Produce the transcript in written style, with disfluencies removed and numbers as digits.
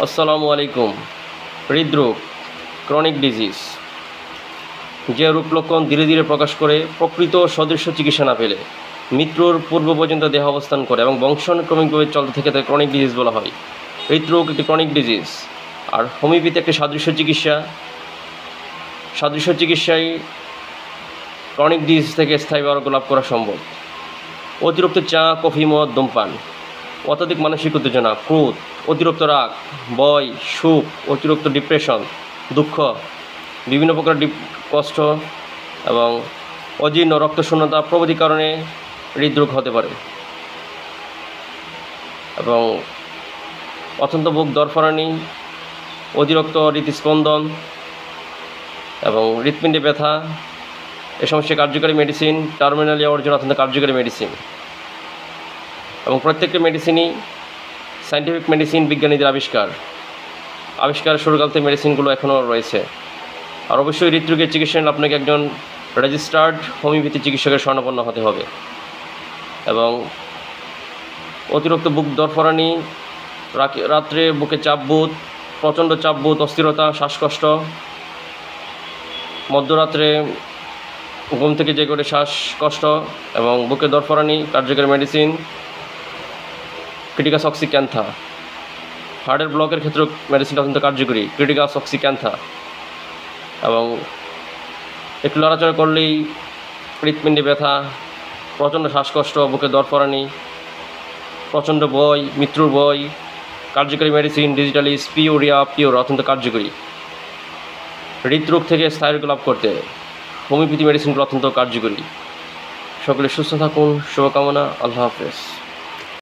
আসসালামু আলাইকুম। হৃদরোগ, ক্রনিক ডিজিজ, যে রূপ লক্ষণ ধীরে ধীরে প্রকাশ করে প্রকৃত সদৃশ্য চিকিৎসা না পেলে মৃত্যুর পূর্ব পর্যন্ত দেহ অবস্থান করে এবং বংশানুক্রমিকভাবে চলতে থেকে তাকে ক্রনিক ডিজিজ বলা হয়। হৃদরোগ একটি ক্রনিক ডিজিজ, আর হোমিওপ্যাথি একটি সাদৃশ্য চিকিৎসা। সাদৃশ্য চিকিৎসায় ক্রনিক ডিজিজ থেকে স্থায়ী আরোগ্য লাভ করা সম্ভব। অতিরিক্ত চা, কফি, মদ, ধূমপান, অত্যাধিক মানসিক উত্তেজনা, ক্রোধ, অতিরিক্ত রাগ, ভয়, সুখ, অতিরিক্ত ডিপ্রেশন, দুঃখ, বিভিন্ন প্রকার কষ্ট এবং অজীর্ণ রক্তশূন্যতা প্রভৃতি কারণে হৃদরোগ হতে পারে। এবং অত্যন্ত বুক দরফরানি, অতিরিক্ত হৃদস্পন্দন এবং হৃৎপিণ্ডে ব্যথা, এ সমস্ত কার্যকারী মেডিসিন টার্মিনালি হওয়ার জন্য অত্যন্ত কার্যকারী মেডিসিন। এবং প্রত্যেকটি মেডিসিনই সায়েন্টিফিক মেডিসিন, বিজ্ঞানীদের আবিষ্কার শুরুকাল থেকে মেডিসিনগুলো এখনও রয়েছে। আর অবশ্যই হৃদরোগের চিকিৎসা নিলে আপনাকে একজন রেজিস্টার্ড হোমিওপ্যাথি চিকিৎসকের শরণাপন্ন হতে হবে। এবং অতিরিক্ত বুক দরফরানি, রাত্রে বুকে চাপবোধ, প্রচণ্ড চাপবোধ, অস্থিরতা, শ্বাসকষ্ট, মধ্যরাত্রে ঘুম থেকে জেগে ওঠে শ্বাসকষ্ট এবং বুকে দরফরানি, কার্যকরী মেডিসিন ক্রিটিকাস অক্সিক্যান্থা। হার্টের ব্লকের ক্ষেত্রে মেডিসিনটা অত্যন্ত কার্যকরী, ক্রিটিকাস অক্সিক্যান্থা। এবং একটু লড়াচড়া করলেই হৃৎপিণ্ডে ব্যথা, প্রচণ্ড শ্বাসকষ্ট, বুকে দরফরানি, প্রচণ্ড ভয়, মৃত্যুর ভয়, কার্যকরী মেডিসিন ডিজিটালিস, পিওর অত্যন্ত কার্যকরী। হৃদরোগ থেকে স্থায়ী আরোগ্য লাভ করতে হোমিওপ্যাথি মেডিসিনগুলো অত্যন্ত কার্যকরী। সকলে সুস্থ থাকুন, শুভকামনা। আল্লাহ হাফেজ।